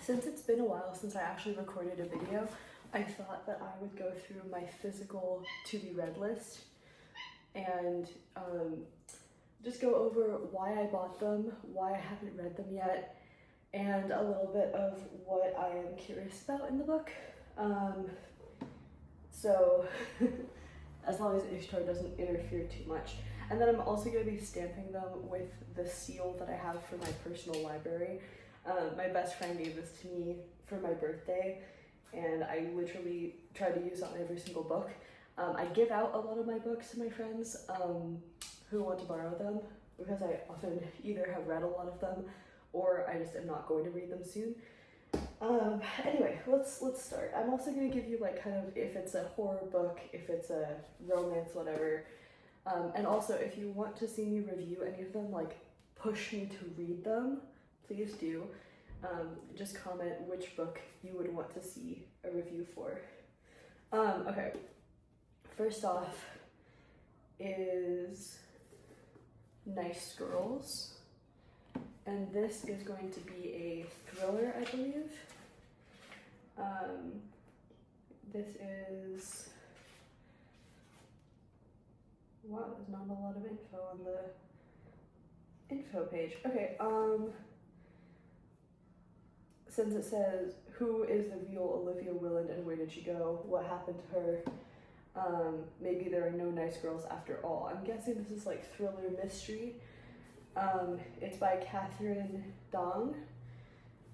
Since it's been a while since I actually recorded a video, I thought that I would go through my physical to-be-read list and just go over why I bought them, why I haven't read them yet, and a little bit of what I am curious about in the book. So as long as Ishtar doesn't interfere too much. And then I'm also going to be stamping them with the seal that I have for my personal library. My best friend gave this to me for my birthday, and I literally try to use it on every single book. I give out a lot of my books to my friends who want to borrow them, because I often either have read a lot of them or I just am not going to read them soon. Anyway, let's start. I'm also going to give you like kind of if it's a horror book, if it's a romance, whatever. And also if you want to see me review any of them, like push me to read them, please do. Just comment which book you would want to see a review for. Okay, first off is Nice Girls. And this is going to be a thriller, I believe. This is, wow, there's not a lot of info on the info page. Okay, since it says, who is the real Olivia Willand and where did she go? What happened to her? Maybe there are no nice girls after all. I'm guessing this is like thriller mystery. It's by Catherine Dong,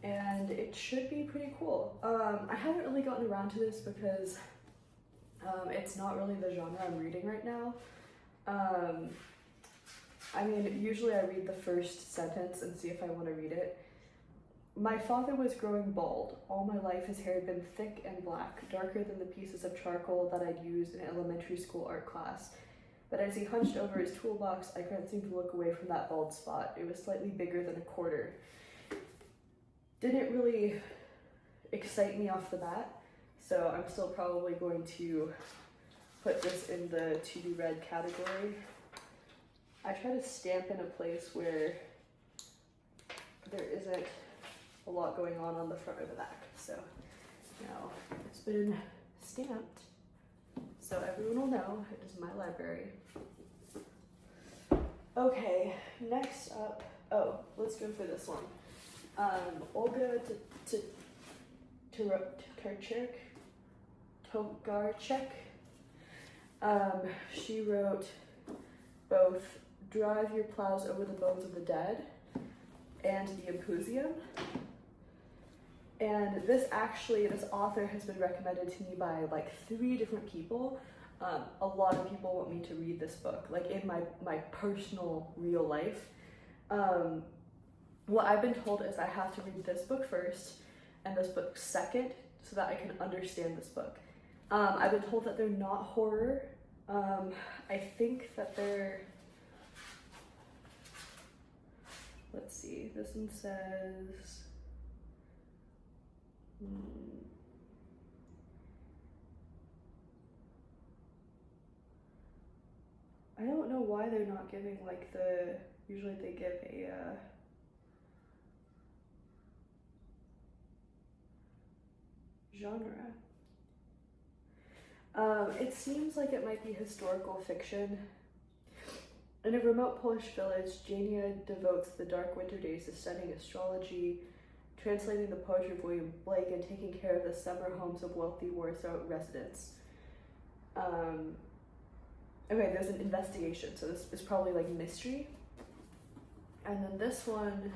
and it should be pretty cool. I haven't really gotten around to this because it's not really the genre I'm reading right now. I mean, usually I read the first sentence and see if I want to read it. My father was growing bald. All my life his hair had been thick and black, darker than the pieces of charcoal that I'd used in elementary school art class. But as he hunched over his toolbox, I couldn't seem to look away from that bald spot. It was slightly bigger than a quarter. Didn't really excite me off the bat, so I'm still probably going to put this in the to-be-read category. I try to stamp in a place where there isn't a lot going on the front or the back. So now it's been stamped, so everyone will know it is my library. Okay, next up, oh, let's go for this one. Olga Tokarczuk. She wrote both Drive Your Plows Over the Bones of the Dead and The Impusium. And this author has been recommended to me by like 3 different people. A lot of people want me to read this book, like in my personal real life. What I've been told is I have to read this book first and this book second so that I can understand this book. I've been told that they're not horror. I think that they're, let's see, this one says, I don't know why they're not giving like usually they give a, genre. It seems like it might be historical fiction. In a remote Polish village, Jania devotes the dark winter days to studying astrology, translating the poetry of William Blake, and taking care of the summer homes of wealthy Warsaw residents. Okay, there's an investigation, so this is probably like mystery. And then this one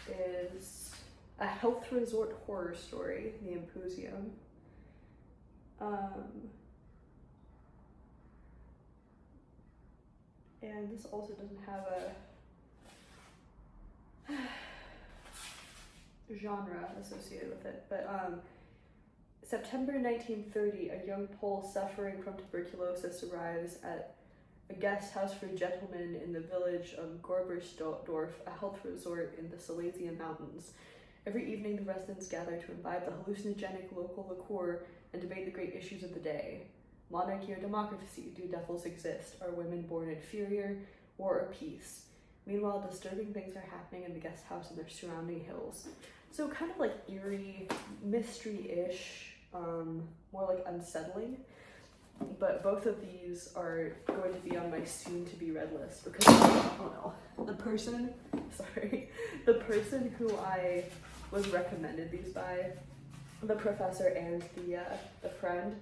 is a health resort horror story, The Impusium. And this also doesn't have a genre associated with it, but September 1930, a young Pole suffering from tuberculosis arrives at a guest house for gentlemen in the village of Gorbersdorf, a health resort in the Silesian Mountains. Every evening, the residents gather to imbibe the hallucinogenic local liqueur and debate the great issues of the day. Monarchy or democracy? Do devils exist? Are women born inferior? War or peace? Meanwhile, disturbing things are happening in the guest house and their surrounding hills. So kind of like eerie, mystery-ish, more like unsettling. But both of these are going to be on my soon-to-be read list because, oh no, the person who I was recommended these by, the professor and the friend,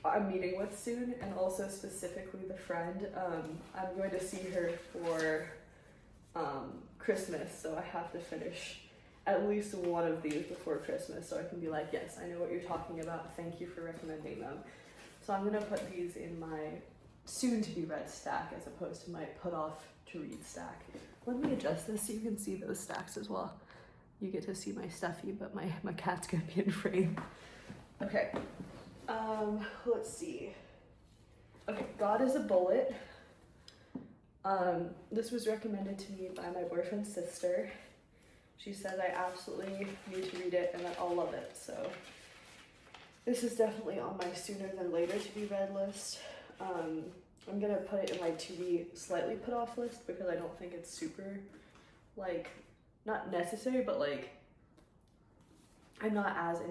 I'm meeting with soon, and also specifically the friend, I'm going to see her for Christmas, so I have to finish at least one of these before Christmas so I can be like, yes, I know what you're talking about, thank you for recommending them. So I'm gonna put these in my soon-to-be read stack as opposed to my put-off-to-read stack. Let me adjust this so you can see those stacks as well. You get to see my stuffy, but my cat's gonna be in frame. Okay, let's see. Okay, God is a Bullet. This was recommended to me by my boyfriend's sister. She said I absolutely need to read it and that I'll love it, so this is definitely on my sooner than later to be read list. I'm gonna put it in my to be slightly put off list because I don't think it's super, like, not necessary, but like, I'm not as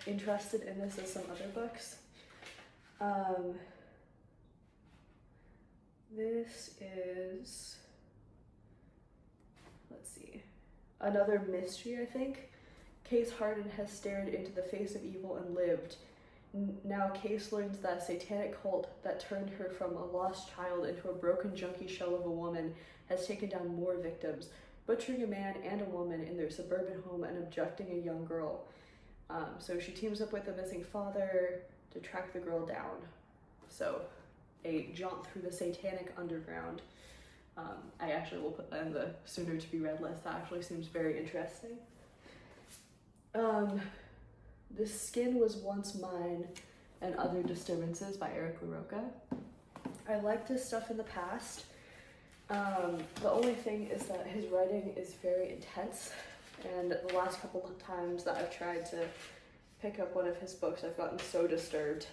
interested in this as some other books. This is, let's see, another mystery, I think. Case Harden has stared into the face of evil and lived. Now Case learns that a satanic cult that turned her from a lost child into a broken junkie shell of a woman has taken down more victims, butchering a man and a woman in their suburban home and abducting a young girl. So she teams up with the missing father to track the girl down. So a jaunt through the satanic underground. I actually will put that in the sooner to be read list. That actually seems very interesting. The Skin Was Once Mine and Other Disturbances by Eric LaRocca. I liked his stuff in the past. The only thing is that his writing is very intense, and the last couple of times that I've tried to pick up one of his books, I've gotten so disturbed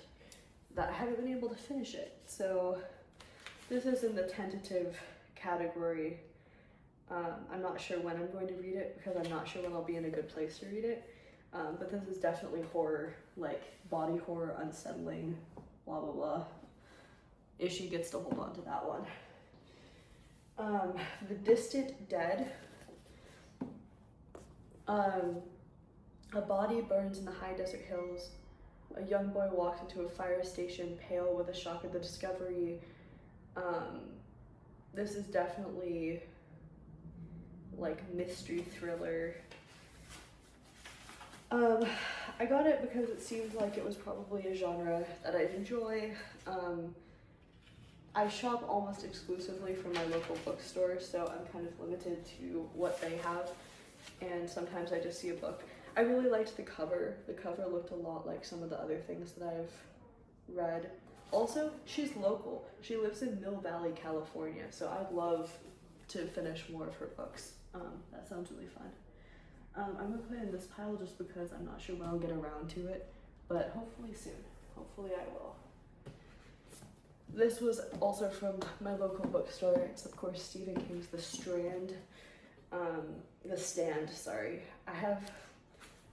that I haven't been able to finish it. So this is in the tentative category. I'm not sure when I'm going to read it because I'm not sure when I'll be in a good place to read it. But this is definitely horror, like body horror, unsettling, blah, blah, blah. Ishii gets to hold on to that one. The Distant Dead. A body burns in the high desert hills. A young boy walks into a fire station, pale with a shock of the discovery. This is definitely like mystery thriller. I got it because it seemed like it was probably a genre that I'd enjoy. I shop almost exclusively from my local bookstore, so I'm kind of limited to what they have, and sometimes I just see a book. I really liked the cover. The cover looked a lot like some of the other things that I've read. Also, she's local. She lives in Mill Valley, California, so I'd love to finish more of her books. That sounds really fun. I'm gonna put it in this pile just because I'm not sure when I'll get around to it, but hopefully soon. Hopefully I will. This was also from my local bookstore. It's of course Stephen King's The Stand, sorry. I have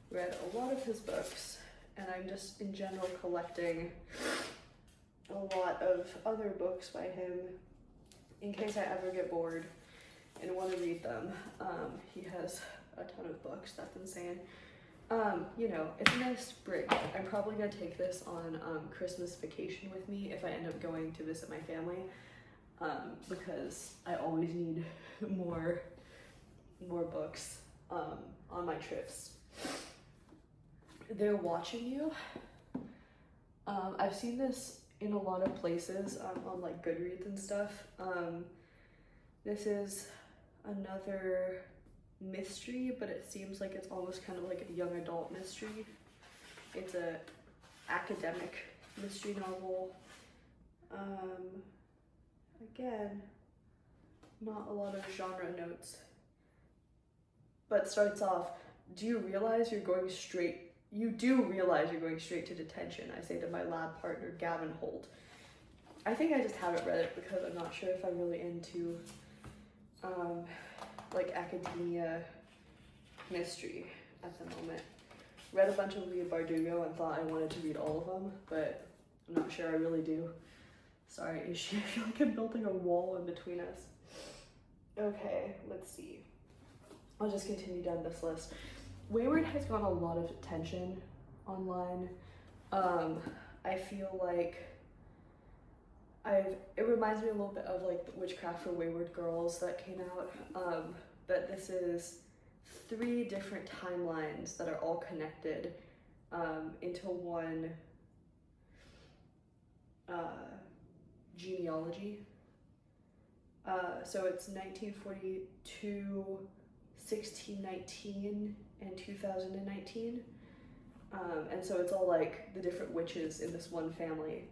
read a lot of his books, and I'm just in general collecting a lot of other books by him in case I ever get bored and want to read them. He has a ton of books, that's insane. You know, it's a nice break. I'm probably gonna take this on Christmas vacation with me if I end up going to visit my family, because I always need more books on my trips. They're Watching You. I've seen this in a lot of places on like Goodreads and stuff. This is another mystery, but it seems like it's almost kind of like a young adult mystery. It's a academic mystery novel. Again, not a lot of genre notes, but starts off, you do realize you're going straight to detention, I say to my lab partner Gavin Holt. I think I just haven't read it because I'm not sure if I'm really into like academia mystery at the moment. Read a bunch of Leigh Bardugo and thought I wanted to read all of them, but I'm not sure I really do. Sorry, Ishi, I feel like I'm building a wall in between us. Okay, let's see. I'll just continue down this list. Wayward has gotten a lot of attention online. I feel like it reminds me a little bit of like the Witchcraft for Wayward Girls that came out, but this is 3 different timelines that are all connected into one genealogy. So it's 1942, 1619, and 2019. And so it's all like the different witches in this one family.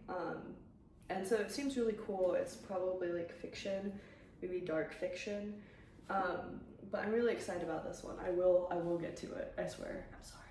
And so it seems really cool. It's probably like fiction, maybe dark fiction. But I'm really excited about this one. I will get to it, I swear. I'm sorry,